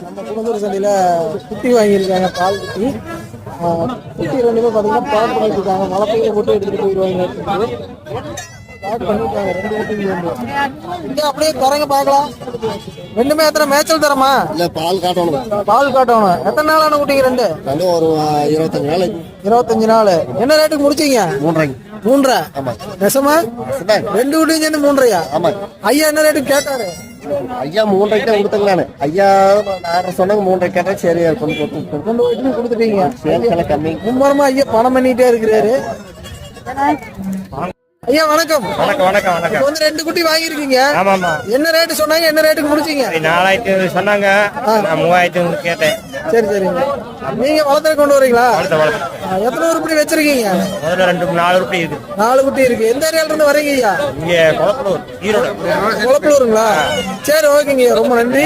நம்ம குணத்தூர் சந்தையில குட்டி வாங்கியிருக்காங்க, பால் குட்டி. குட்டி ரெண்டுமே பார்த்தீங்கன்னா பேக் பண்ணிட்டு இருக்காங்க. மலைப்பையில போட்டு எடுத்துட்டு போயிடுவாங்க. பேக் பண்ணிட்டாங்க ரெண்டு குட்டிங்க வந்து. இங்க அப்படியே தரங்க பார்க்கலாம். ரெண்டுமே எத்தனை மேய்ச்சல் தரமா? இல்ல பால் காட்டணும். பால் காட்டணும். எத்தனை நாளான குட்டிங்க ரெண்டு? ரெண்டு ஒரு 25 நாள். 25 நாள். என்ன ரேட்டுக்கு முடிச்சீங்க? 3.5. 3.5. ஆமா. நெசமா? ரெண்டு குட்டியும் சேர்ந்து 3.5. ஆமா. ஐயா என்ன ரேட்டுக்கு கேட்டாரு? ஐயா 3.5 தான் கொடுத்தங்க. நானு ஐயா நான் சொன்னாங்க 3.5 கேட்டேன். சரி கொண்டு போயிட்டு கொடுத்துட்டீங்க. சேல்ஸ் கம்மி. மும்மரமா ஐயா பணம் பண்ணிட்டே இருக்கிறாரு. ஐயா வணக்கம். வணக்கம் வணக்கம் வணக்கம். இப்போ வந்து ரெண்டு குட்டி வாங்கியிருக்கீங்க. ஆமாமா. என்ன ரேட்டு சொன்னாங்க, என்ன ரேட்டுக்கு முடிச்சீங்க? 4000 சொன்னாங்க. நான் 3000 கேட்டேன். சரி சரிங்க. நீங்க வளர்த்து கொண்டு வரீங்களா? வளர்த்து எத்தனை உருப்படி வச்சிருக்கீங்க? முதல்ல 4 உருப்படி இருக்கு. 4 குட்டி இருக்கு. எந்த ஏரியால இருந்து வரீங்க ஐயா? இங்க குளப்பலூர், ஈரோடு. குளப்பலூருங்களா? சரி ஓகேங்க, ரொம்ப நன்றி.